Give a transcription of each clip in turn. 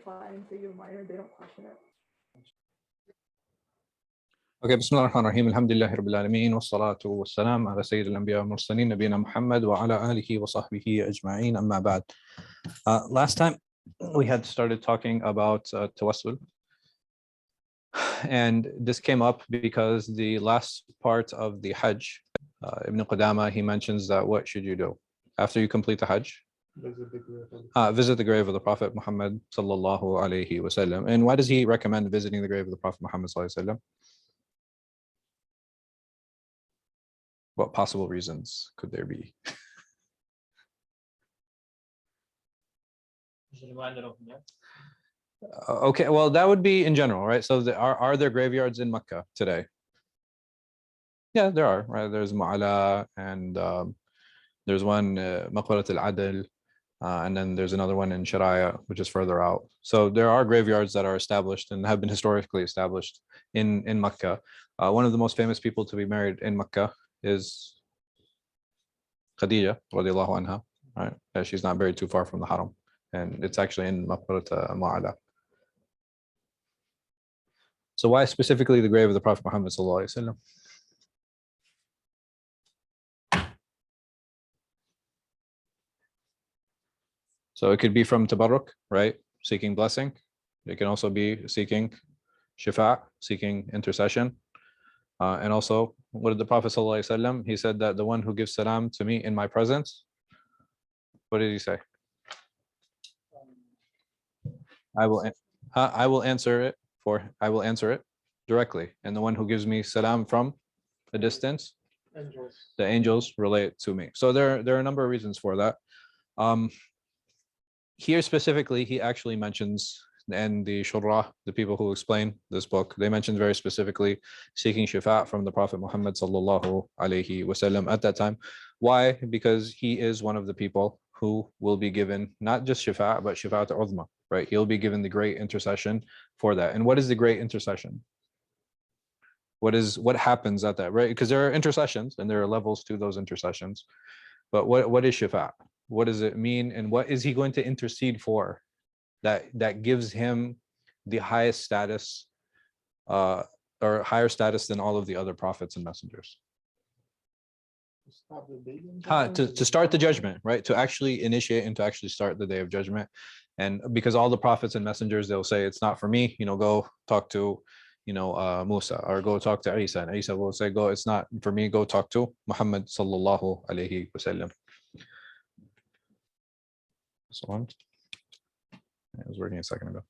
fine, so you're minor, they don't question it. Okay, Bismillah ar-Rahman ar-Rahim, alhamdulillahi rabbil alameen, wassalatu wassalam ala sayyid al-anbiya wa mursaleen, nabiyina Muhammad wa ala alihi wa sahbihi ajma'een, amma ba'd. Last time we had started talking about tawassul, and this came up because the last part of the Hajj, Ibn Qudama, he mentions that what should you do after you complete the Hajj? Visit the grave of the Prophet Muhammad sallallahu alayhi wasallam. And why does he recommend visiting the grave of the Prophet Muhammad sallallahu alayhi wasallam? What possible reasons could there be? Okay, well, that would be in general, right? So are there graveyards in Mecca today? Yeah, there are, right? There's Mu'ala, and there's one, Maqbarat al-Adl, and then there's another one in Sharaya, which is further out. So there are graveyards that are established and have been historically established in Mecca. One of the most famous people to be married in Mecca is Khadija, radiallahu anha, right? She's not buried too far from the Haram, and it's actually in Maqbarat Mu'ala. So why specifically the grave of the Prophet Muhammad sallallahu alaihi wasallam? So it could be from tabarruk, right? Seeking blessing. It can also be seeking shifa, seeking intercession. And also, what did the Prophet ﷺ, he said that the one who gives salam to me in my presence, what did he say? I will answer it directly. And the one who gives me salam from a distance, the angels relate to me. So there are a number of reasons for that. Here specifically, he actually mentions, and the shurrah, the people who explain this book, they mentioned very specifically seeking shifa from the Prophet Muhammad sallallahu alaihi wasallam at that time. Why? Because he is one of the people who will be given not just shifa, but shifa'at uzma, right? He'll be given the great intercession for that. And what is the great intercession? What happens at that, right? Because there are intercessions and there are levels to those intercessions. But what is shifa'? What does it mean? And what is he going to intercede for that gives him the highest status, or higher status than all of the other prophets and messengers? To start the judgment, right? To actually initiate and to actually start the day of judgment. And because all the prophets and messengers, they'll say, it's not for me, go talk to, Musa, or go talk to Isa. And Isa will say, it's not for me, go talk to Muhammad sallallahu alaihi wasallam. So on. It was working a second ago.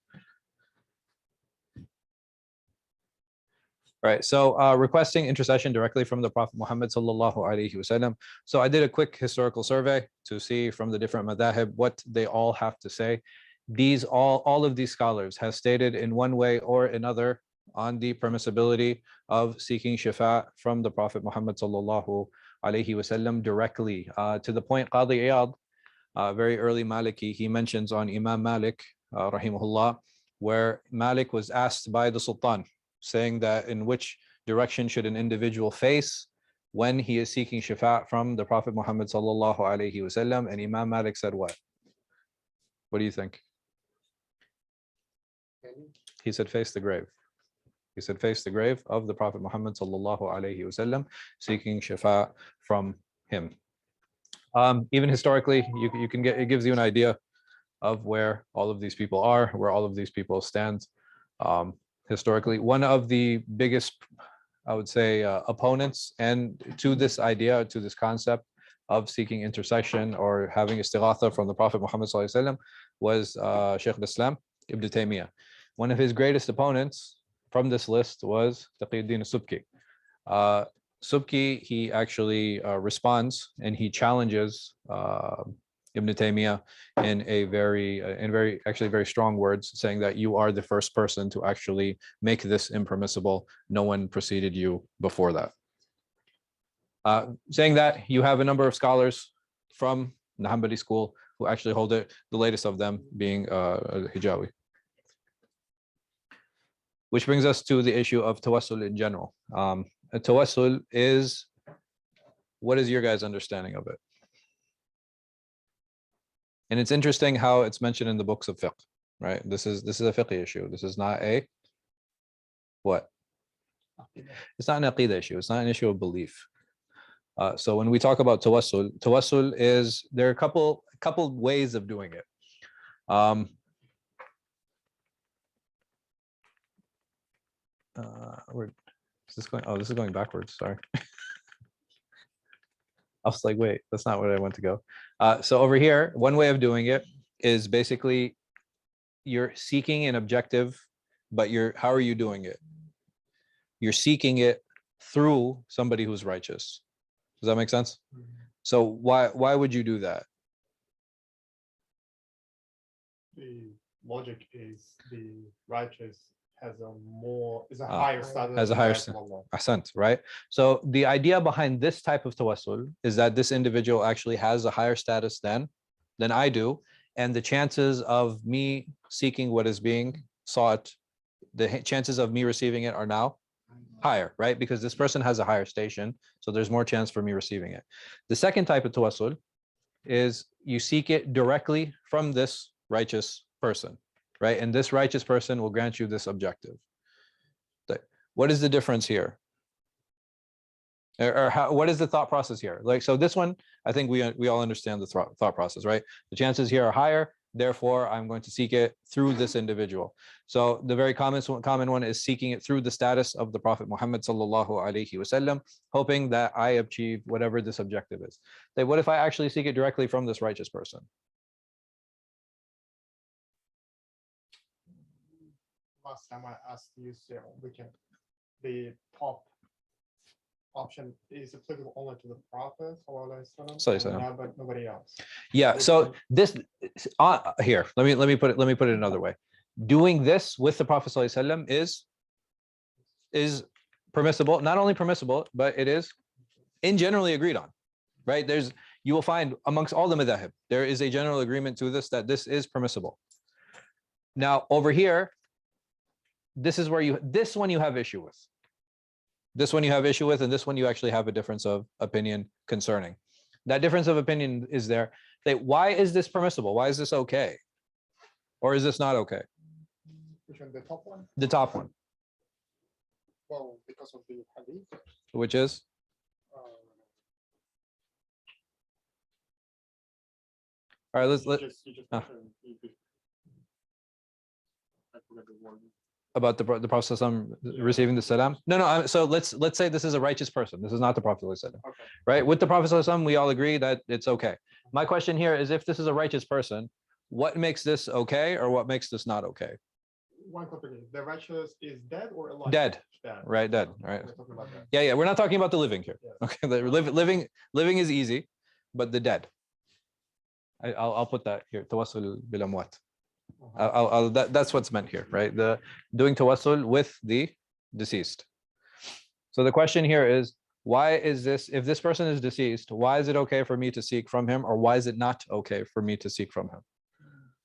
Right, so requesting intercession directly from the Prophet Muhammad sallallahu alaihi wasallam. So I did a quick historical survey to see from the different madhāhib what they all have to say. All of these scholars have stated in one way or another on the permissibility of seeking shifa from the Prophet Muhammad sallallahu alaihi wasallam directly. To the point, Qadi Iyad, very early Maliki, he mentions on Imam Malik, rahimahullah, where Malik was asked by the Sultan, saying that in which direction should an individual face when he is seeking shifa from the Prophet Muhammad sallallahu alaihi wasallam, and Imam Malik said what? What do you think? He said face the grave. He said face the grave of the Prophet Muhammad sallallahu alaihi wasallam, seeking shifa from him. Even historically, you can get, it gives you an idea of where all of these people are, where all of these people stand. Historically, one of the biggest, I would say, opponents and to this idea, to this concept of seeking intercession or having istighatha from the Prophet Muhammad sallallahu alaihi wasallam was Shaykh al-Islam Ibn Taymiyyah. One of his greatest opponents from this list was Taqiyuddin al-Subki. Subki, he actually responds and he challenges Ibn Taymiyyah in very strong words, saying that you are the first person to actually make this impermissible. No one preceded you before that. Saying that, you have a number of scholars from the Ḥanbali school who actually hold it, the latest of them being Hijawi. Which brings us to the issue of tawassul in general. Tawassul is, what is your guys' understanding of it? And it's interesting how it's mentioned in the books of fiqh. right? This is a fiqh issue. This is not a what? It's not an aqidah issue. It's not an issue of belief. So when we talk about tawassul is, there are a couple ways of doing it. Where is this going? Oh, this is going backwards. Sorry. I was like, wait, that's not where I want to go. So over here, one way of doing it is basically you're seeking an objective, but how are you doing it? You're seeking it through somebody who's righteous. Does that make sense? So why would you do that? The logic is the righteous has a higher status. Has a higher status, right? So the idea behind this type of tawassul is that this individual actually has a higher status than I do, and the chances of me seeking what is being sought, the chances of me receiving it are now higher, right? Because this person has a higher station, so there's more chance for me receiving it. The second type of tawassul is you seek it directly from this righteous person, right? And this righteous person will grant you this objective. What is the difference here? Or what is the thought process here? Like, so this one, I think we all understand the thought process, right? The chances here are higher, therefore I'm going to seek it through this individual. So the very common one is seeking it through the status of the Prophet Muhammad sallallahu alaihi wasallam, hoping that I achieve whatever this objective is. What if I actually seek it directly from this righteous person? Last time I asked you, so the top option is applicable only to the Prophet, but nobody else. Yeah. So this here, let me put it another way. Doing this with the Prophet ﷺ is permissible. Not only permissible, but it is generally agreed on, right? You will find amongst all the madhāhib, there is a general agreement to this, that this is permissible. Now over here, this is where this one you have issue with. This one you have issue with, and this one you actually have a difference of opinion concerning. That difference of opinion is there. Why is this permissible? Why is this okay? Or is this not okay? Which one, the top one? The top one. Well, because of the hadith. Which is? All right, let's. You just mentioned, I forgot the word. About the Prophet receiving the salam. No. So let's say this is a righteous person. This is not the Prophet, okay. Right? With the Prophet, we all agree that it's okay. My question here is, if this is a righteous person, what makes this okay, or what makes this not okay? One clarification: the righteous is dead or alive? Dead. Right, dead. Right. We're talking about that. Yeah. We're not talking about the living here. Yeah. Okay. The living is easy, but the dead. I'll put that here. Tawassul bil amwat. That's what's meant here, right? The doing tawassul with the deceased. So the question here is, why is this, if this person is deceased, why is it okay for me to seek from him, or why is it not okay for me to seek from him?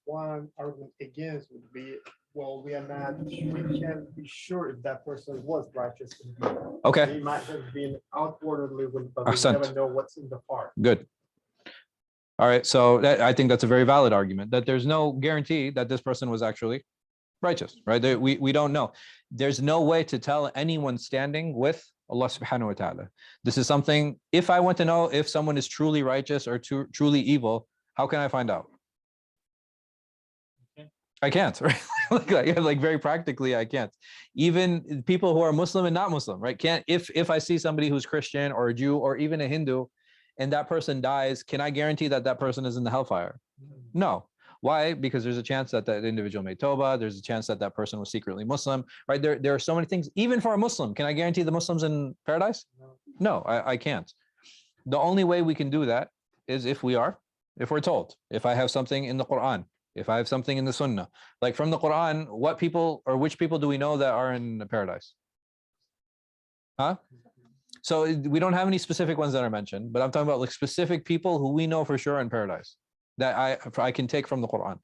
One argument against would be, well, we can't be sure if that person was righteous. Okay. He might have been outwardly, but we never know what's in the heart. Good. All right, so I think that's a very valid argument, that there's no guarantee that this person was actually righteous, right? We don't know. There's no way to tell anyone standing with Allah subhanahu wa ta'ala. This is something, if I want to know if someone is truly righteous or truly evil, how can I find out? I can't, right? like very practically, I can't. Even people who are Muslim and not Muslim, right? Can't, if I see somebody who's Christian or a Jew or even a Hindu, and that person dies, can I guarantee that that person is in the hellfire? No. Why? Because there's a chance that that individual made tawbah. There's a chance that that person was secretly Muslim, right? There are so many things. Even for a Muslim, can I guarantee the Muslims in paradise? No, I can't. The only way we can do that is if we're told. If I have something in the Quran, if I have something in the Sunnah, like from the Quran, which people do we know that are in paradise? Huh? So we don't have any specific ones that are mentioned, but I'm talking about like specific people who we know for sure in paradise that I can take from the Quran.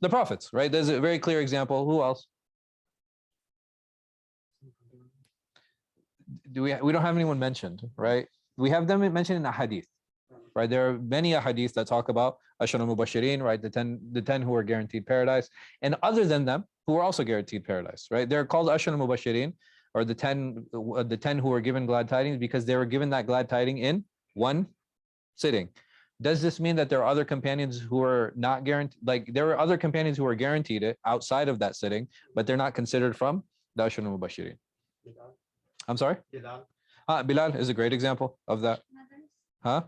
The prophets, right? There's a very clear example. Who else? We don't have anyone mentioned, right? We have them mentioned in a hadith, right? There are many hadith that talk about Ashar al-Mubashirin, right? The 10 who are guaranteed paradise, and other than them who are also guaranteed paradise, right? They're called Ashar al-Mubashirin, or the 10 who were given glad tidings because they were given that glad tidings in one sitting. Does this mean that there are other companions who are not guaranteed? Like there are other companions who are guaranteed it outside of that sitting, but they're not considered from the Ashar al-Mubashirin. I'm sorry? Bilal is a great example of that. Huh?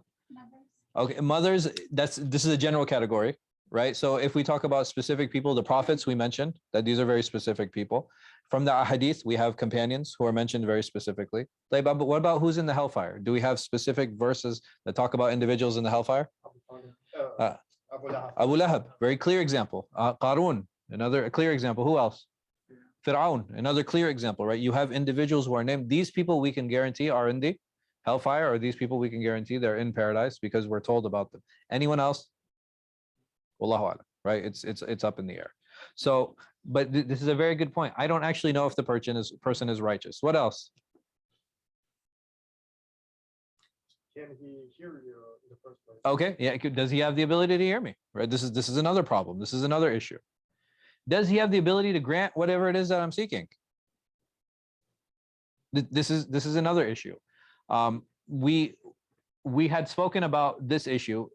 Okay, mothers, this is a general category, right? So if we talk about specific people, the prophets we mentioned, that these are very specific people. From the hadith, we have companions who are mentioned very specifically. But what about who's in the hellfire? Do we have specific verses that talk about individuals in the hellfire? Abu Lahab, very clear example. Qarun, another clear example. Who else? Fir'aun, another clear example, right? You have individuals who are named. These people we can guarantee are in the hellfire, or these people we can guarantee they're in paradise because we're told about them. Anyone else? Wallahu a'lam, right? It's up in the air. So, but this is a very good point. I don't actually know if the person is righteous. What else? Can he hear you in the first place? Okay, yeah. Does he have the ability to hear me? Right. This is another problem. This is another issue. Does he have the ability to grant whatever it is that I'm seeking? This is another issue. We had spoken about this issue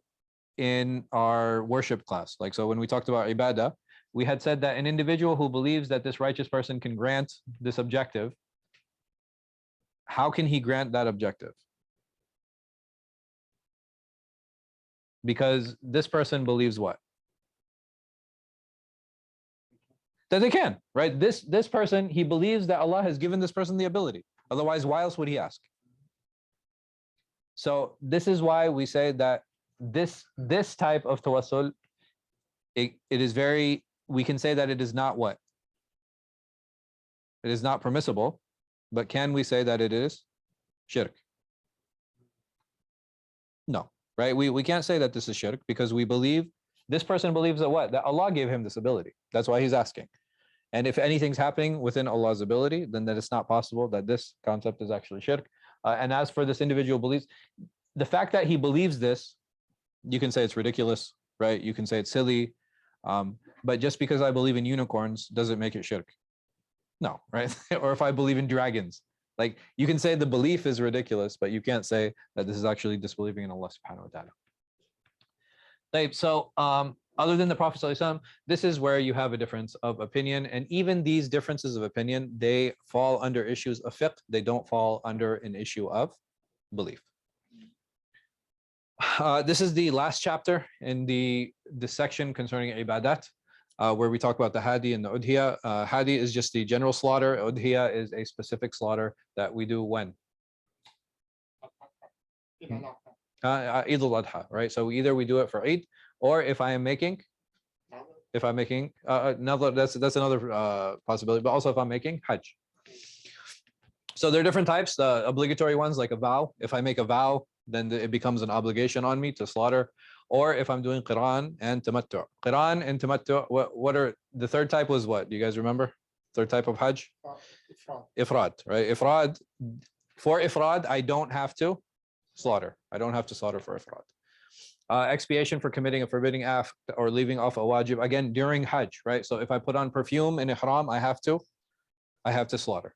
in our worship class. Like, so when we talked about ibadah, we had said that an individual who believes that this righteous person can grant this objective, how can he grant that objective? Because this person believes what? That they can, right? This person, he believes that Allah has given this person the ability. Otherwise, why else would he ask? So this is why we say that this type of tawassul, it is very, we can say that it is not what? It is not permissible, but can we say that it is shirk? No, right? We can't say that this is shirk because we believe, this person believes that what? That Allah gave him this ability. That's why he's asking. And if anything's happening within Allah's ability, then that it's not possible that this concept is actually shirk. And as for this individual beliefs, the fact that he believes this, you can say it's ridiculous, right? You can say it's silly. But just because I believe in unicorns doesn't make it shirk. No, right? Or if I believe in dragons, like you can say the belief is ridiculous, but you can't say that this is actually disbelieving in Allah subhanahu wa ta'ala. So other than the Prophet ﷺ, this is where you have a difference of opinion. And even these differences of opinion, they fall under issues of fiqh. They don't fall under an issue of belief. This is the last chapter in the section concerning ibadat, where we talk about the hadi and the udhiya. Hadi is just the general slaughter. Udhiya is a specific slaughter that we do when? Eid al-Adha, right? So either we do it for Eid, or if I'm making, now that's another possibility, but also if I'm making Hajj. So there are different types, the obligatory ones like a vow. If I make a vow, then it becomes an obligation on me to slaughter. Or if I'm doing Qiran and Tamattu. Qiran and Tamattu, what are, the third type was what? Do you guys remember? Third type of Hajj? Ifrad, right? Ifrad, for Ifrad, I don't have to slaughter. I don't have to slaughter for Ifrad. Expiation for committing a forbidding act or leaving off a wajib, again, during Hajj, right? So if I put on perfume in Ihram, I have to slaughter.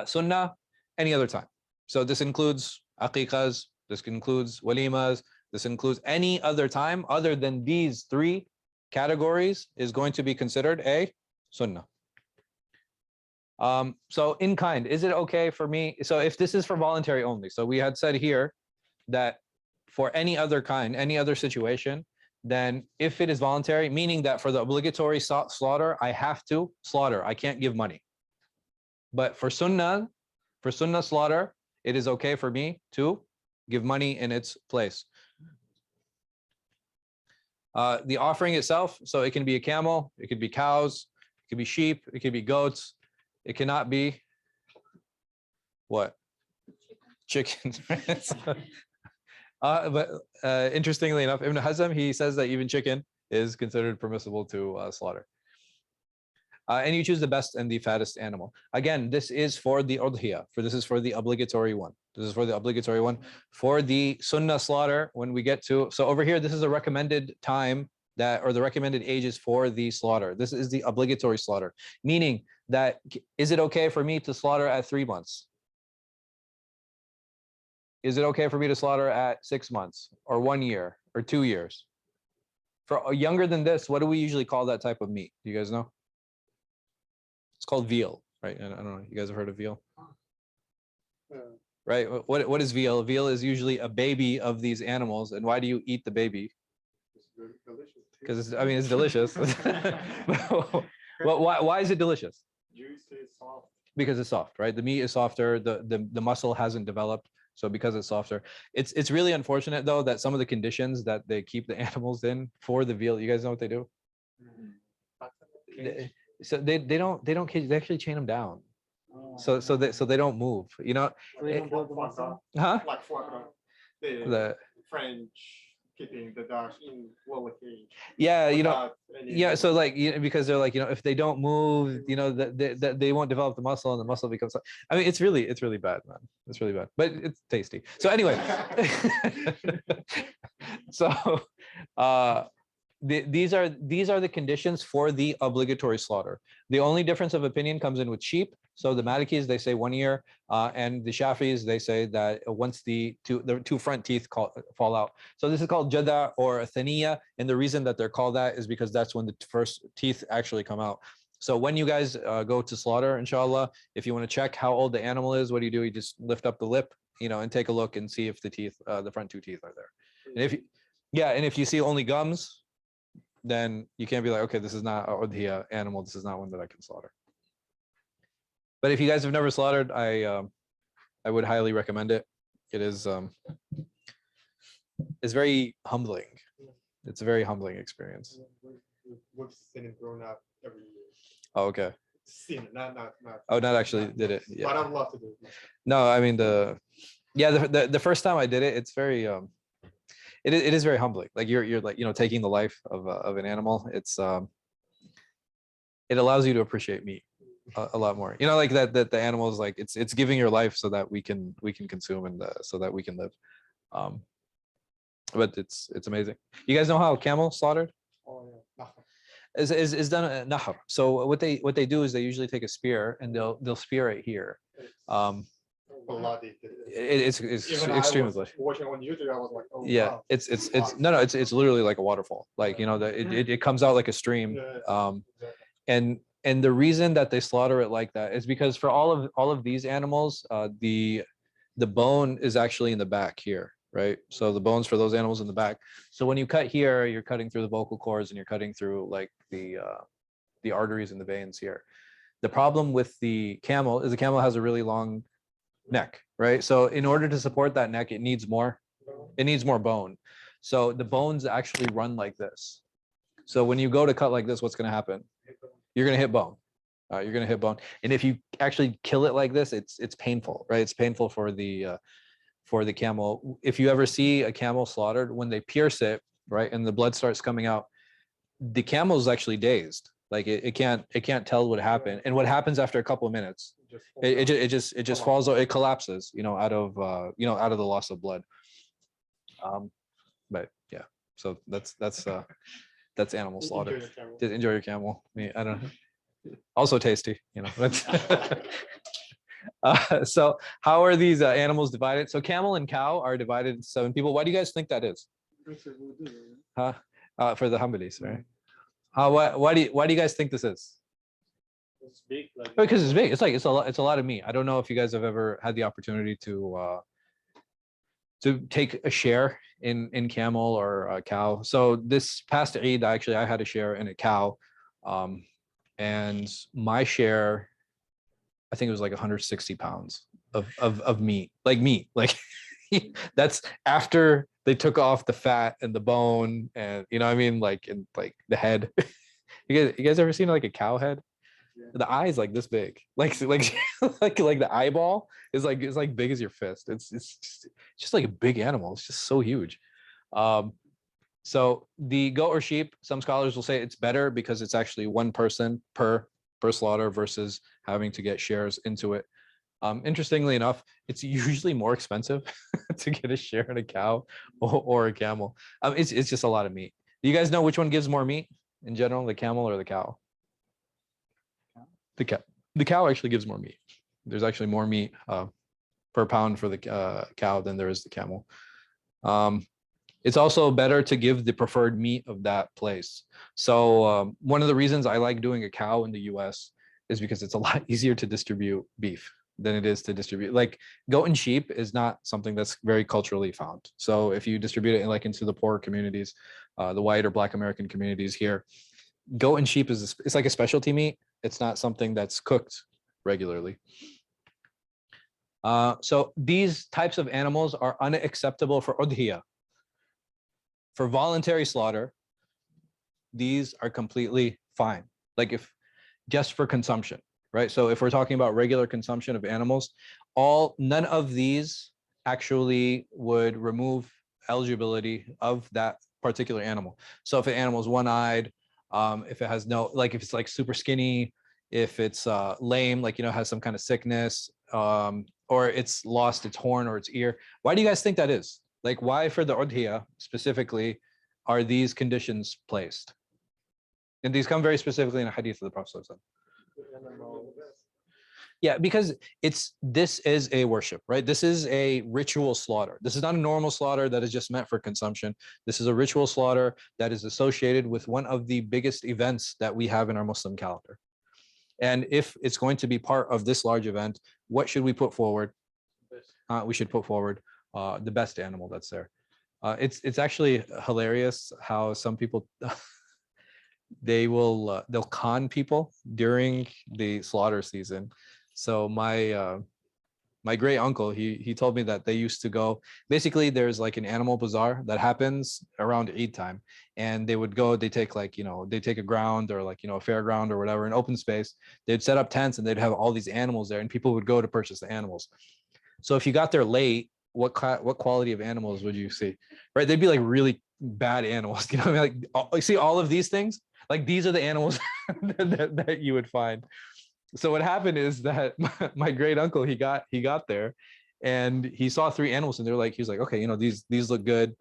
Sunnah, any other time. So this includes aqiqas, this includes walimas, this includes any other time other than these three categories is going to be considered a sunnah. So in kind, is it okay for me? So if this is for voluntary only, so we had said here that for any other kind, any other situation, then if it is voluntary, meaning that for the obligatory slaughter, I have to slaughter. I can't give money. But for sunnah slaughter, it is okay for me to give money in its place. The offering itself, so it can be a camel, it could be cows, it could be sheep, it could be goats. It cannot be what? Chickens. But interestingly enough, Ibn Hazm, he says that even chicken is considered permissible to slaughter. And you choose the best and the fattest animal. Again, this is for the udhiyah, this is for the obligatory one. This is for the obligatory one. For the sunnah slaughter, when we get to, so over here, this is a recommended time or the recommended ages for the slaughter. This is the obligatory slaughter, meaning that, is it okay for me to slaughter at 3 months? Is it okay for me to slaughter at 6 months or 1 year or 2 years? For younger than this, what do we usually call that type of meat? Do you guys know? It's called veal, right? I don't know. You guys have heard of veal? Right? What is veal? Veal is usually a baby of these animals. And why do you eat the baby? It's very delicious. Because it's delicious. Well, why is it delicious? Juicy, soft. Because it's soft, right? The meat is softer. The muscle hasn't developed. So because it's softer, it's really unfortunate though that some of the conditions that they keep the animals in for the veal, you guys know what they do? So they don't cage, they actually chain them down. So they don't move. You know? Huh? Like for the French keeping the dogs in lower cage. Yeah, you know. Yeah, so like, because they're like, if they don't move, that they won't develop the muscle, and the muscle becomes. I mean, it's really bad, man. It's really bad, but it's tasty. So anyway, so these are the conditions for the obligatory slaughter. The only difference of opinion comes in with sheep. So the Malikis, they say 1 year, and the Shafis, they say that once the two front teeth fall out. So this is called jada or thaniya, and the reason that they're called that is because that's when the first teeth actually come out. So when you guys go to slaughter, inshallah, if you want to check how old the animal is, what do? You just lift up the lip, and take a look and see if the teeth, the front 2 teeth are there. And if you see only gums, then you can't be like, okay, this is not an udhiyah animal. This is not one that I can slaughter. But if you guys have never slaughtered, I would highly recommend it. It is it's very humbling. It's a very humbling experience. We've seen it grown up every year. Oh, okay. Seen it, not. Oh, not actually did it. Yeah. But I'd love to do it. No, I mean the first time I did it, it's very it is very humbling. Like you're like taking the life of an animal. It's it allows you to appreciate meat a lot more. Like that the animal is like it's giving your life so that we can consume and so that we can live. But it's amazing. You guys know how camel slaughtered? Oh yeah. Is done at nahr. So what they do is they usually take a spear and they'll spear it here. Bloody. It's extremely bloody. Watching on YouTube, I was like, oh yeah, wow. It's literally like a waterfall. Like it comes out like a stream. And the reason that they slaughter it like that is because for all of these animals, the bone is actually in the back here, right? So the bones for those animals in the back. So when you cut here, you're cutting through the vocal cords and you're cutting through like the arteries and the veins here. The problem with the camel is the camel has a really long neck, right? So in order to support that neck, it needs more bone. So the bones actually run like this. So when you go to cut like this, what's going to happen? You're going to hit bone. You're going to hit bone. And if you actually kill it like this, it's painful, right? It's painful for the camel. If you ever see a camel slaughtered, when they pierce it, right, and the blood starts coming out, the camel is actually dazed. Like it can't tell what happened. And what happens after a couple of minutes, it just falls, it collapses, out of the loss of blood. But yeah, so that's animal slaughter. Enjoy your camel. I don't know. Also tasty, so how are these animals divided? So camel and cow are divided into 7 people. Why do you guys think that is? Huh? For the Ḥanbalis, right? Why do you guys think this is? It's big. Because it's big. It's a lot of meat. I don't know if you guys have ever had the opportunity to take a share in camel or a cow. So this past Eid, actually, I had a share in a cow, and my share, I think it was like 160 pounds of meat, like that's after they took off the fat and the bone and like the head. You guys ever seen like a cow head? Yeah. The eye is like this big, like the eyeball is like big as your fist. It's just like a big animal. It's just so huge. So the goat or sheep, some scholars will say it's better because it's actually one person per per slaughter versus having to get shares into it. Interestingly enough, it's usually more expensive to get a share in a cow or a camel. It's just a lot of meat. Do you guys know which one gives more meat in general, the camel or the cow? The cow actually gives more meat. There's actually more meat per pound for the cow than there is the camel. It's also better to give the preferred meat of that place. So one of the reasons I like doing a cow in the US is because it's a lot easier to distribute beef than it is to distribute. Like goat and sheep is not something that's very culturally found. So if you distribute it like into the poorer communities, the white or Black American communities here, goat and sheep it's like a specialty meat. It's not something that's cooked regularly. So these types of animals are unacceptable for udhiyah. For voluntary slaughter, these are completely fine. Like if just for consumption, right? So if we're talking about regular consumption of animals, none of these actually would remove eligibility of that particular animal. So if an animal is one-eyed, if it has no, like if it's like super skinny, if it's lame, like, has some kind of sickness, or it's lost its horn or its ear. Why do you guys think that is? Like why for the udhiyah specifically are these conditions placed? And these come very specifically in a hadith of the Prophet. Yeah, because this is a worship, right? This is a ritual slaughter. This is not a normal slaughter that is just meant for consumption. This is a ritual slaughter that is associated with one of the biggest events that we have in our Muslim calendar. And if it's going to be part of this large event, what should we put forward? We should put forward the best animal that's there. It's actually hilarious how some people they'll con people during the slaughter season. So my great uncle, he told me that they used to go, basically there's like an animal bazaar that happens around Eid time, and they would go, they take like, they take a ground or like, a fairground or whatever, an open space, they'd set up tents and they'd have all these animals there and people would go to purchase the animals. So if you got there late, what quality of animals would you see? Right? They'd be like really bad animals. You know what I mean? Like see all of these things, like these are the animals that you would find. So what happened is that my great uncle, he got there and he saw 3 animals and he was like, okay, these look good.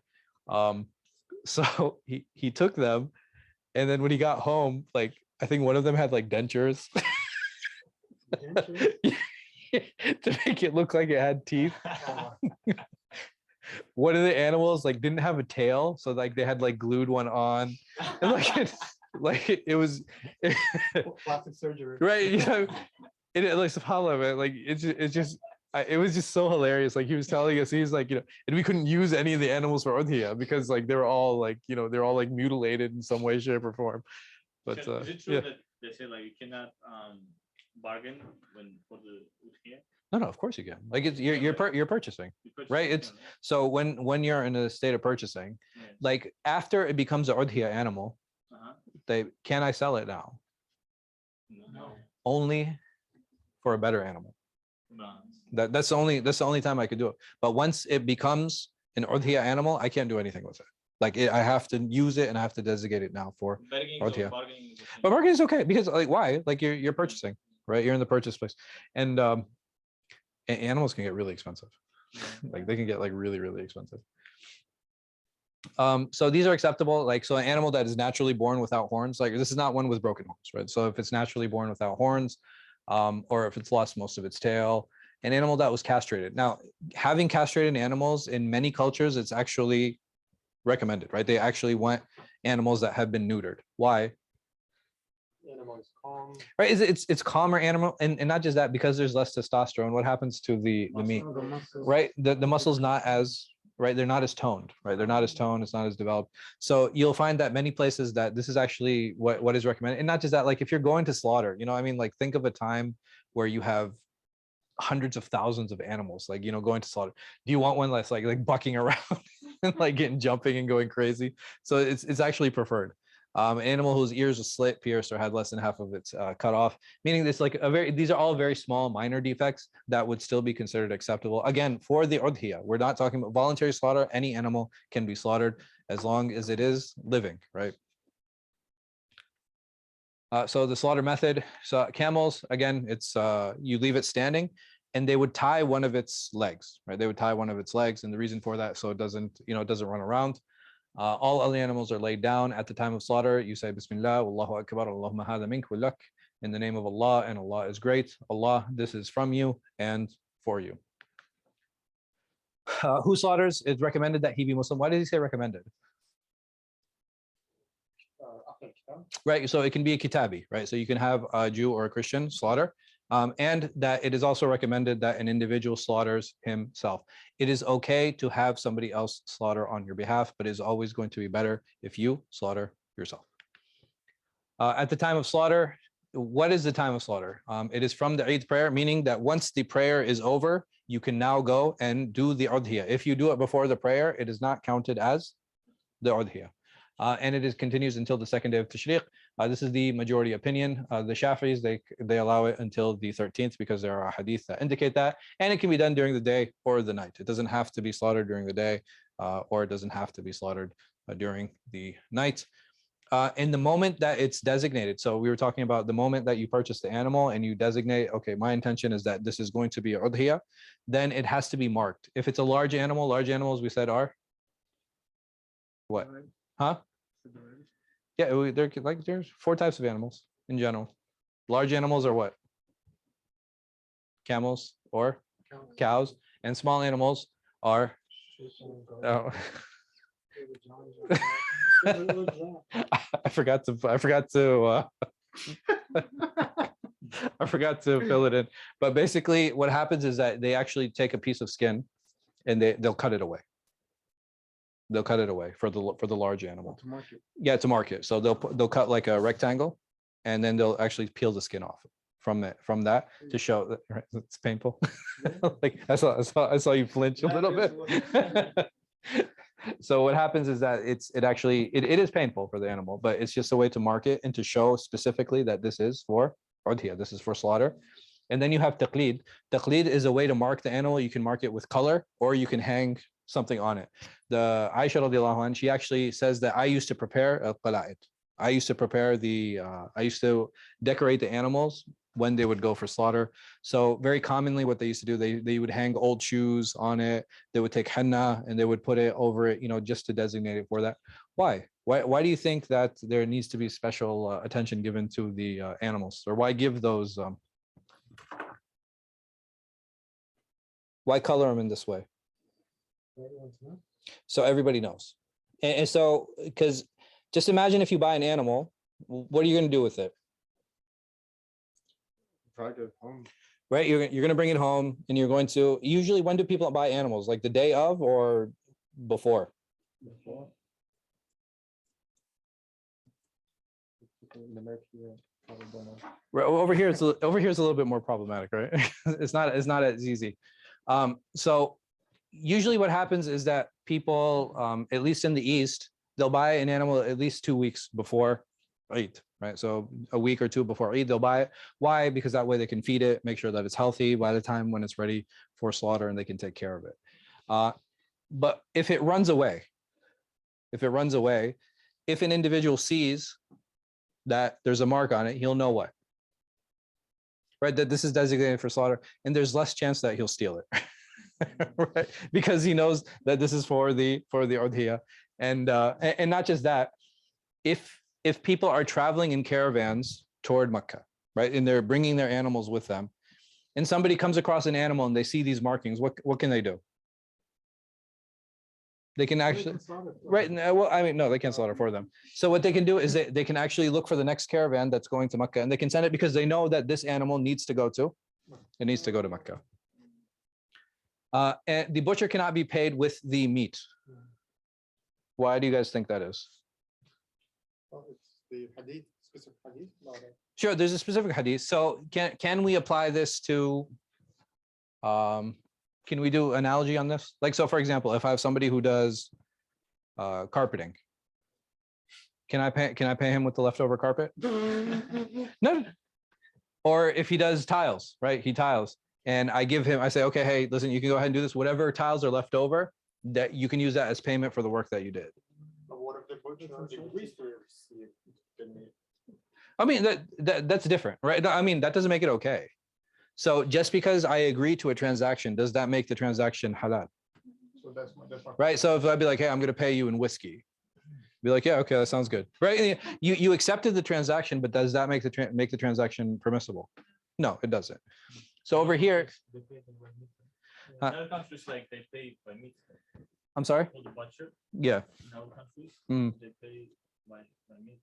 So he took them, and then when he got home, like I think one of them had like dentures. To make it look like it had teeth. One of the animals like didn't have a tail, so like they had like glued one on, and it was plastic surgery, right? It like subhanAllah, man, like it was just so hilarious. Like he was telling us, he's like, and we couldn't use any of the animals for udhiyah because like they're all like, they're all like mutilated in some way, shape, or form. But is it true that they say like you cannot bargain for the udhiyah? No, of course you can. Like you're purchasing, right? So when you're in a state of purchasing, like after it becomes an udhiyah animal, can I sell it now? No. Only for a better animal. No. That's the only time I could do it. But once it becomes an udhiyah animal, I can't do anything with it. Like I have to use it and I have to designate it now for udhiyah. But bargaining is okay because like why? Like you're purchasing, right? You're in the purchase place, and animals can get really expensive. Like they can get like really, really expensive. So these are acceptable. Like, so an animal that is naturally born without horns, like this is not one with broken horns, right? So if it's naturally born without horns, or if it's lost most of its tail, an animal that was castrated. Now, having castrated animals in many cultures, it's actually recommended, right? They actually want animals that have been neutered. Why? Animal is calm. Right, it's calmer animal, and not just that, because there's less testosterone. What happens to the meat? Right, the muscle's not as right. They're not as toned. Right, they're not as toned. It's not as developed. So you'll find that many places that this is actually what is recommended, and not just that. Like if you're going to slaughter, I mean, like think of a time where you have hundreds of thousands of animals, like going to slaughter. Do you want one that's like bucking around and like getting jumping and going crazy? So it's actually preferred. An animal whose ears are slit, pierced, or had less than half of its cut off, meaning it's like these are all very small minor defects that would still be considered acceptable. Again, for the udhiyah, we're not talking about voluntary slaughter. Any animal can be slaughtered as long as it is living, right? So the slaughter method, so camels, again, it's you leave it standing and they would tie one of its legs, right? They would tie one of its legs. And the reason for that, so it doesn't, it doesn't run around. All other animals are laid down at the time of slaughter. You say, Bismillah, Wallahu Akbar, Allahumma hadha mink wa lak, in the name of Allah, and Allah is great. Allah, this is from you and for you. Who slaughters? It's recommended that he be Muslim. Why did he say recommended? Right, so it can be a kitabi, right? So you can have a Jew or a Christian slaughter, and that it is also recommended that an individual slaughters himself. It is okay to have somebody else slaughter on your behalf, but it is always going to be better if you slaughter yourself. At the time of slaughter, what is the time of slaughter? It is from the Eid prayer, meaning that once the prayer is over, you can now go and do the udhiyah. If you do it before the prayer, it is not counted as the udhiyah. And it continues until the second day of Tashriq. This is the majority opinion. The Shafi'is, they allow it until the 13th because there are hadith that indicate that. And it can be done during the day or the night. It doesn't have to be slaughtered during the day, or it doesn't have to be slaughtered during the night. In the moment that it's designated, so we were talking about the moment that you purchase the animal and you designate, okay, my intention is that this is going to be udhiyah, then it has to be marked. If it's a large animals we said are what? Huh? Yeah, there's 4 types of animals in general. Large animals are what? Camels or cows, and small animals are I forgot to I forgot to fill it in. But basically what happens is that they actually take a piece of skin and they'll cut it away. They'll cut it away for the large animal. To market. Yeah, to market. So they'll cut like a rectangle, and then they'll actually peel the skin off from that to show that, right, it's painful. Like I saw you flinch a little bit. So what happens is that it is painful for the animal, but it's just a way to mark it and to show specifically that this is for udhiyah, this is for slaughter. And then you have taqlid. Taqlid is a way to mark the animal. You can mark it with color, or you can hang something on it. The Aisha radiallahu anha, she actually says that I used to prepare qala'id. I used to prepare I used to decorate the animals when they would go for slaughter. So very commonly what they used to do, they would hang old shoes on it. They would take henna and they would put it over it, just to designate it for that. Why do you think that there needs to be special attention given to the animals? Or why give those, why color them in this way? So everybody knows. And so, because just imagine if you buy an animal, what are you going to do with it? Drag it home. Right, you're going to bring it home, and you're going to, usually when do people buy animals? Like the day of or before? Before. Right, over here it's a little bit more problematic, right? It's not as easy. So usually what happens is that people, at least in the East, they'll buy an animal at least 2 weeks before Eid, right? So a week or two before Eid, they'll buy it. Why? Because that way they can feed it, make sure that it's healthy by the time when it's ready for slaughter, and they can take care of it. But if it runs away, if an individual sees that there's a mark on it, he'll know what? Right, that this is designated for slaughter, and there's less chance that he'll steal it. Right, because he knows that this is for the udhiyah. And not just that, if people are traveling in caravans toward Mecca, right, and they're bringing their animals with them, and somebody comes across an animal and they see these markings, what can they do? They can actually, right, well, I mean, no, they can't slaughter for them. So what they can do is they can actually look for the next caravan that's going to Mecca, and they can send it because they know that this animal needs to go to Mecca. And the butcher cannot be paid with the meat. Why do you guys think that is? Well, it's the hadith, specific hadith. Sure, there's a specific hadith. So can we apply this to, can we do analogy on this? Like, so for example, if I have somebody who does carpeting, can I pay him with the leftover carpet? No. Or if he does tiles, right? He tiles. And I say, okay, hey, listen, you can go ahead and do this. Whatever tiles are left over, that you can use that as payment for the work that you did. But what if the butcher agrees to receive the meat? I mean, that's different, right? I mean, that doesn't make it okay. So just because I agree to a transaction, does that make the transaction halal? So that's my Right? So if I'd be like, hey, I'm going to pay you in whiskey, be like, yeah, okay, that sounds good, right? You accepted the transaction, but does that make the transaction permissible? No, it doesn't. So over here, in other countries, like they pay by meat. I'm sorry. For the butcher. Yeah. In other countries, they pay by meat.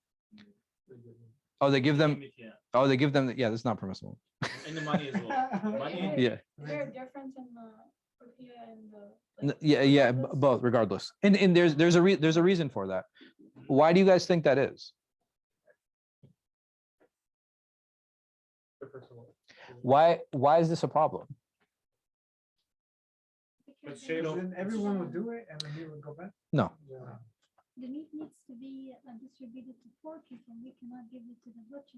Oh, they give them. Meat, yeah. Oh, they give them. Yeah, that's not permissible. And the money as well. Money. Yeah. Is there a difference in the rupiah and the? Yeah, both, regardless. And there's a reason for that. Why do you guys think that is? Why is this a problem? But Then everyone would do it, and then he would go back. No. The meat needs to be distributed to poor people. We cannot give it to the butcher.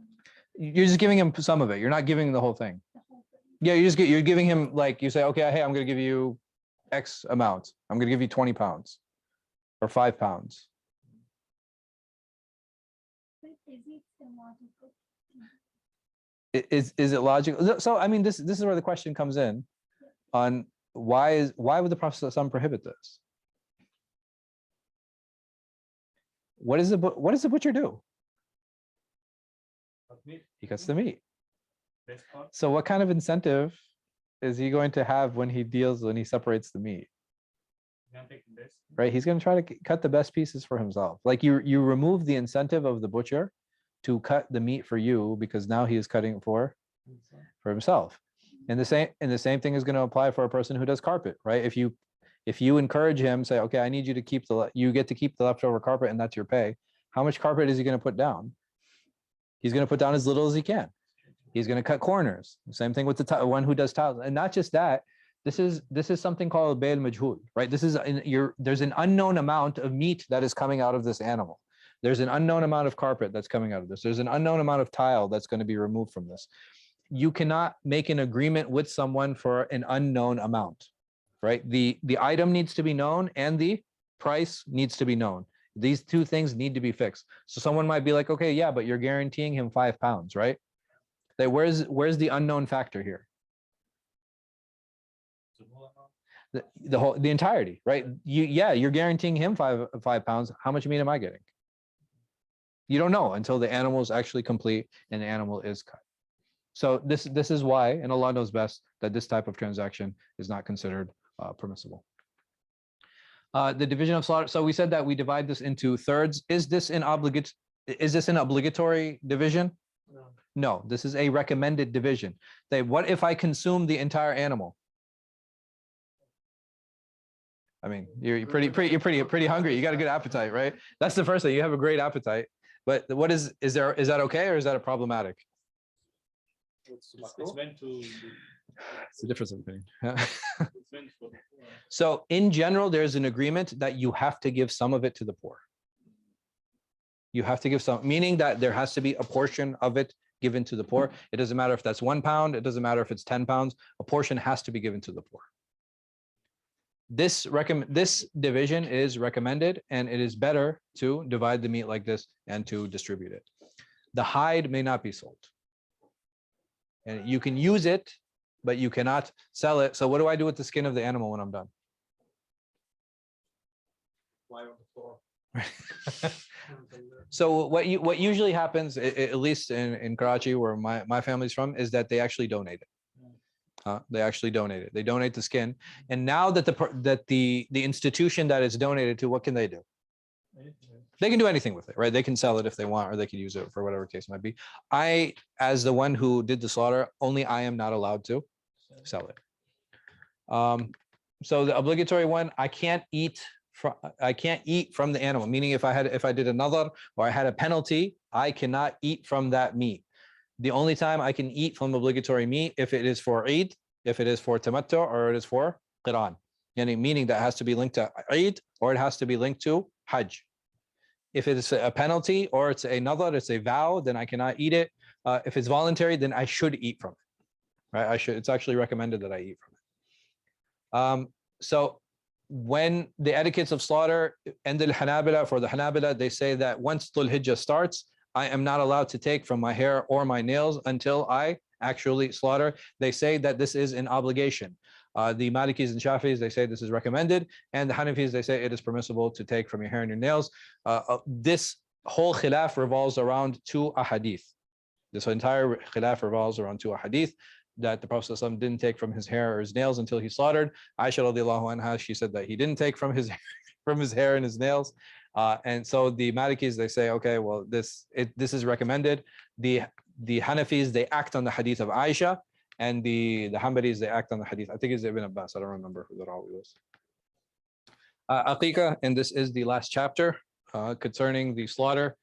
You're just giving him some of it. You're not giving the whole thing. The whole thing. Yeah, you're giving him, like, you say, okay, hey, I'm going to give you X amount. I'm going to give you 20 pounds or 5 pounds. But is it illogical? Is it logical? So I mean, this is where the question comes in on why would the Prophet ﷺ prohibit this? What does the butcher do? He cuts the meat. So what kind of incentive is he going to have when he separates the meat? Right, he's going to try to cut the best pieces for himself. Like you remove the incentive of the butcher to cut the meat for you, because now he is cutting it for himself. And the same thing is going to apply for a person who does carpet, right? If you encourage him, say, okay, I need you to you get to keep the leftover carpet, and that's your pay. How much carpet is he going to put down? He's going to put down as little as he can. He's going to cut corners. Same thing with the one who does tiles. And not just that, this is something called bay al-majhul, right? There's an unknown amount of meat that is coming out of this animal. There's an unknown amount of carpet that's coming out of this. There's an unknown amount of tile that's going to be removed from this. You cannot make an agreement with someone for an unknown amount, right? The item needs to be known and the price needs to be known. These two things need to be fixed. So someone might be like, okay, yeah, but you're guaranteeing him 5 pounds, right? Where's the unknown factor here? The entirety, right? You're guaranteeing him 5 pounds. How much meat am I getting? You don't know until the animal is actually complete and the animal is cut. So this is why, and Allah knows best, that this type of transaction is not considered permissible. The division of slaughter. So we said that we divide this into thirds. Is this an obligatory division? No, this is a recommended division. What if I consume the entire animal? I mean, you're pretty hungry. You got a good appetite, right? That's the first thing. You have a great appetite. But what is that okay, or is that a problematic? It's meant to. It's a difference of opinion. So in general, there's an agreement that you have to give some of it to the poor. You have to give some, meaning that there has to be a portion of it given to the poor. It doesn't matter if that's 1 pound. It doesn't matter if it's 10 pounds. A portion has to be given to the poor. This division is recommended, and it is better to divide the meat like this and to distribute it. The hide may not be sold. And you can use it, but you cannot sell it. So what do I do with the skin of the animal when I'm done? Lie on the floor. So what usually happens, at least in Karachi, where my family's from, is that they actually donate it. They actually donate it. They donate the skin. And now that the institution that it's donated to, what can they do? They can do anything with it, right? They can sell it if they want, or they can use it for whatever case might be. I, as the one who did the slaughter, only I am not allowed to sell it. So the obligatory one, I can't eat from the animal. Meaning, if I did another, or I had a penalty, I cannot eat from that meat. The only time I can eat from obligatory meat, if it is for Eid, if it is for tamattu, or it is for Qiran. Meaning that has to be linked to Eid, or it has to be linked to Hajj. If it is a penalty, or it's a nadar, it's a vow, then I cannot eat it. If it's voluntary, then I should eat from it, right? I should. It's actually recommended that I eat from it. So when the etiquettes of slaughter and the Hanabila, for the Hanabila, they say that once Dhul Hijjah starts, I am not allowed to take from my hair or my nails until I actually slaughter. They say that this is an obligation. The Malikis and Shafis, they say this is recommended, and the Hanafis, they say it is permissible to take from your hair and your nails. This whole khilaf revolves around two ahadith. This entire khilaf revolves around two ahadith, that the Prophet ﷺ didn't take from his hair or his nails until he slaughtered. Aisha radiallahu anha, she said that he didn't take from his hair and his nails. And so the Malikis, they say, okay, well, this is recommended. The Hanafis, they act on the hadith of Aisha, and the Ḥanbalis, they act on the hadith. I think it's Ibn Abbas. I don't remember who the rawi was. Aqiqah, and this is the last chapter concerning the slaughter.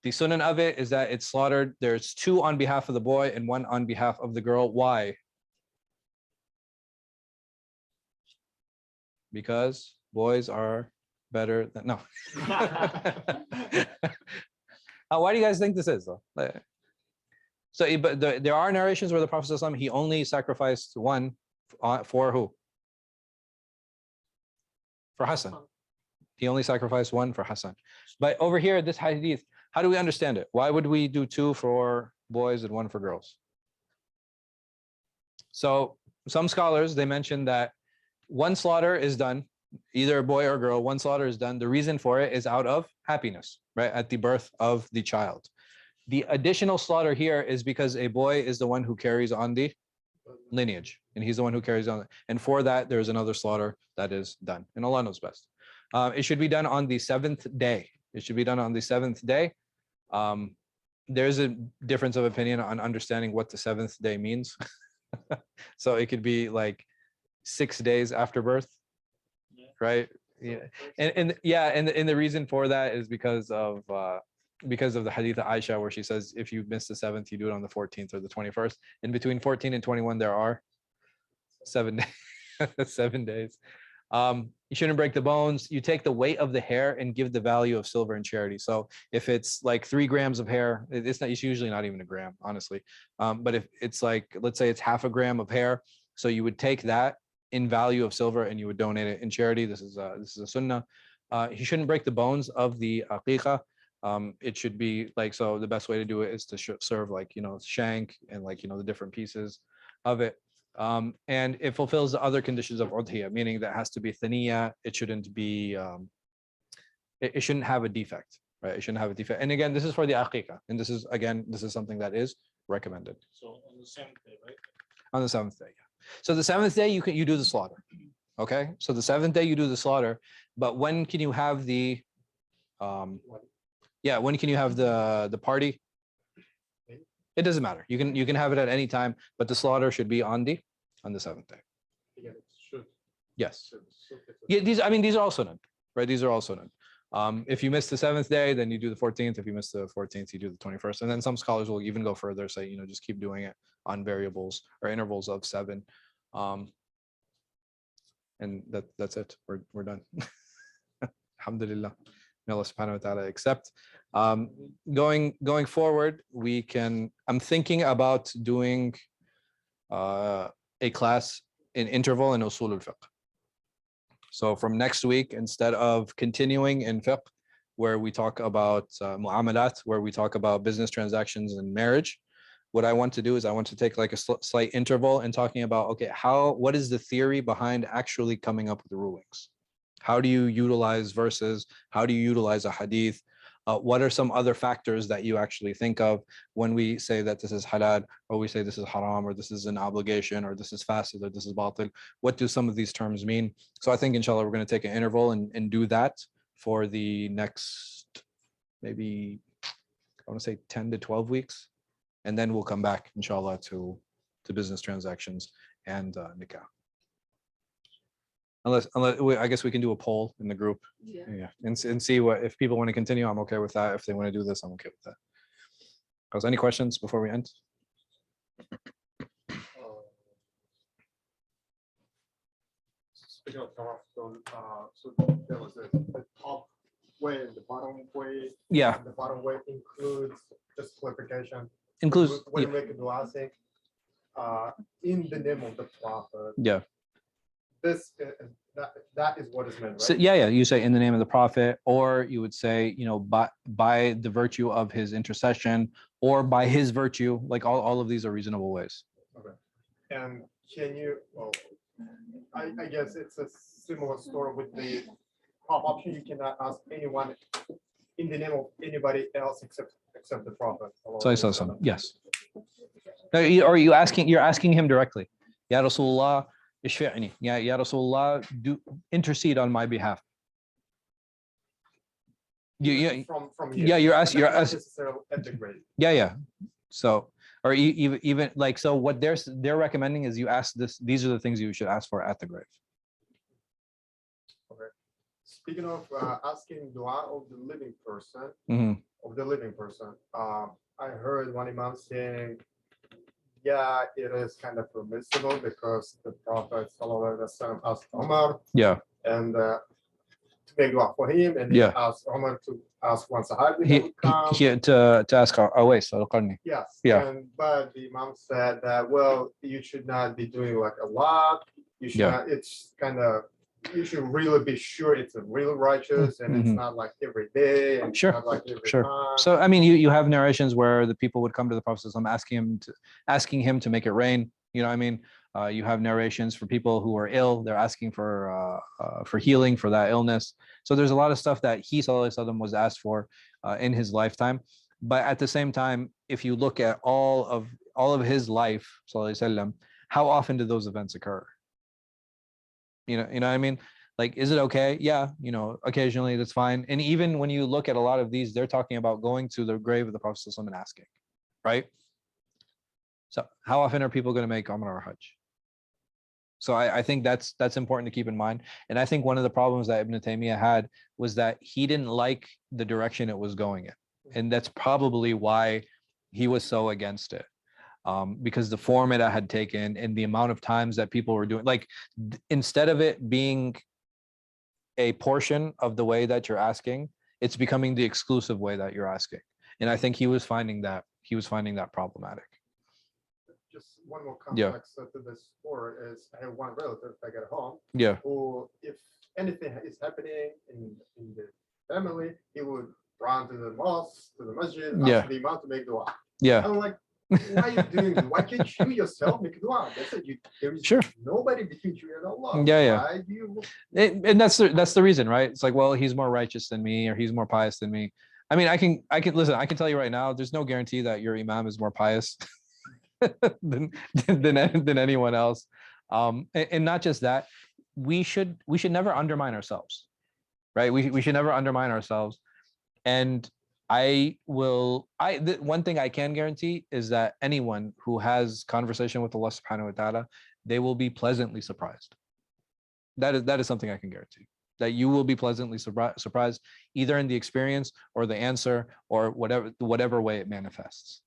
The sunan of it is that it's slaughtered. There's 2 on behalf of the boy and 1 on behalf of the girl. Why? Because boys are better than, no. Why do you guys think this is though? So, but there are narrations where the Prophet ﷺ, he only sacrificed 1 for who? For Hassan. He only sacrificed 1 for Hassan. But over here, this hadith, how do we understand it? Why would we do 2 for boys and 1 for girls? So some scholars, they mention that 1 slaughter is done, either a boy or girl, 1 slaughter is done. The reason for it is out of happiness, right? At the birth of the child. The additional slaughter here is because a boy is the one who carries on the lineage, and he's the one who carries on. And for that, there's another slaughter that is done, and Allah knows best. It should be done on the 7th day. It should be done on the 7th day. There's a difference of opinion on understanding what the 7th day means. So it could be like 6 days after birth, right? Yeah, and the reason for that is because of the hadith of Aisha, where she says if you miss the 7th, you do it on the 14th or the 21st. In between 14 and 21, there are 7 days. 7 days. You shouldn't break the bones. You take the weight of the hair and give the value of silver in charity. So if it's like 3 grams of hair, it's usually not even a gram, honestly. But if it's like, let's say it's half a gram of hair, so you would take that in value of silver and you would donate it in charity. This is a sunnah. You shouldn't break the bones of the aqiqah. It should be like, so the best way to do it is to serve like, shank and like, the different pieces of it. And it fulfills the other conditions of udhiyah, meaning that it has to be thaniya. It shouldn't be, it shouldn't have a defect, right? It shouldn't have a defect. And again, this is for the aqiqah. And this is something that is recommended. So on the 7th day, right? On the 7th day, yeah. So the 7th day, you do the slaughter. Okay. So the 7th day you do the slaughter, but when can you have the, when can you have the party? It doesn't matter. You can have it at any time, but the slaughter should be on the 7th day. Yeah, it should. Yes. Yeah, these are also none, right? These are also none. If you miss the 7th day, then you do the 14th. If you miss the 14th, you do the 21st. And then some scholars will even go further, say, just keep doing it on variables or intervals of 7. And that's it. We're done. Alhamdulillah. May Allah subhanahu wa ta'ala accept. Going forward, I'm thinking about doing a class in interval in usul al-fiqh. So from next week, instead of continuing in fiqh, where we talk about mu'amalat, where we talk about business transactions and marriage, what I want to do is I want to take like a slight interval and talking about, okay, what is the theory behind actually coming up with the rulings? How do you utilize verses? How do you utilize a hadith? What are some other factors that you actually think of when we say that this is halal, or we say this is haram, or this is an obligation, or this is fasid, or this is batil? What do some of these terms mean? So I think, inshallah, we're going to take an interval and do that for the next, maybe, I want to say 10 to 12 weeks. And then we'll come back, inshallah, to business transactions and nikah. Unless I guess we can do a poll in the group, and see if people want to continue. I'm okay with that. If they want to do this, I'm okay with that. Guys, any questions before we end? Speaking of tawaf, so there was the top way and the bottom way. Yeah. The bottom way includes, just clarification. Includes when we make a dua, in the name of the Prophet. Yeah. this that is what is meant, right? So, yeah, you say in the name of the Prophet, or you would say, by the virtue of his intercession, or by his virtue. Like all of these are reasonable ways. Okay. And can you? Well, I guess it's a similar story with the top option. You cannot ask anyone in the name of anybody else except the Prophet. So, yes. Or you're asking him directly. Ya Rasulullah, ishfi'ni. Ya Rasulullah, do intercede on my behalf. From you're asking. necessarily at the grave. Yeah. So, or even like, so what they're recommending is you ask this. These are the things you should ask for at the grave. Okay. Speaking of asking dua of the living person, I heard one imam saying, yeah, it is kind of permissible because the Prophet ﷺ asked Umar, and to make dua for him, and he asked Umar to ask one Sahabi to ask Awais al-Qarni. Yes. But the Imam said that, well, you should not be doing like a lot. You should not. It's kind of, you should really be sure it's a real righteous, and it's not like every day. And Sure. Not like every Sure. time. So I mean, you have narrations where the people would come to the Prophet asking him to make it rain. You know what I mean? You have narrations for people who are ill. They're asking for healing for that illness. So there's a lot of stuff that he ﷺ was asked for in his lifetime. But at the same time, if you look at all of his life, ﷺ, how often did those events occur? You know what I mean? Like, is it okay? Yeah, occasionally that's fine. And even when you look at a lot of these, they're talking about going to the grave of the Prophet ﷺ and asking, right? So how often are people going to make Umrah or Hajj? So I think that's important to keep in mind. And I think one of the problems that Ibn Taymiyyah had was that he didn't like the direction it was going in. And that's probably why he was so against it. Because the form it had taken and the amount of times that people were doing, like, instead of it being a portion of the way that you're asking, it's becoming the exclusive way that you're asking. And I think he was finding that problematic. Just one more context to this story is, I have one relative back at home. Who, if anything is happening in the family, he would run to the mosque, to the masjid, ask the imam to make dua. I'm like, why are you doing this? Why can't you yourself make dua? That's it. There is nobody between you and Allah. Why do you? And that's the reason, right? It's like, well, he's more righteous than me, or he's more pious than me. I mean, I can listen. I can tell you right now, there's no guarantee that your imam is more pious than anyone else. And not just that, we should never undermine ourselves, right? We should never undermine ourselves. And the one thing I can guarantee is that anyone who has conversation with Allah subhanahu wa ta'ala, they will be pleasantly surprised. That is something I can guarantee, that you will be pleasantly surprised, either in the experience or the answer or whatever way it manifests.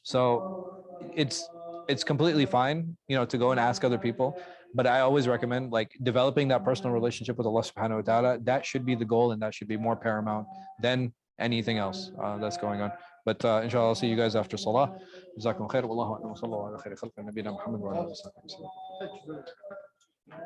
So it's completely fine, to go and ask other people, but I always recommend, like, developing that personal relationship with Allah subhanahu wa ta'ala. That should be the goal, and that should be more paramount than anything else that's going on. But inshallah, I'll see you guys after Salah. Jazakum khair. Wallahu a'lam. Wa sallallahu ala khairi khalqi nabiyina Muhammad wa ala alihi wa sahbihi.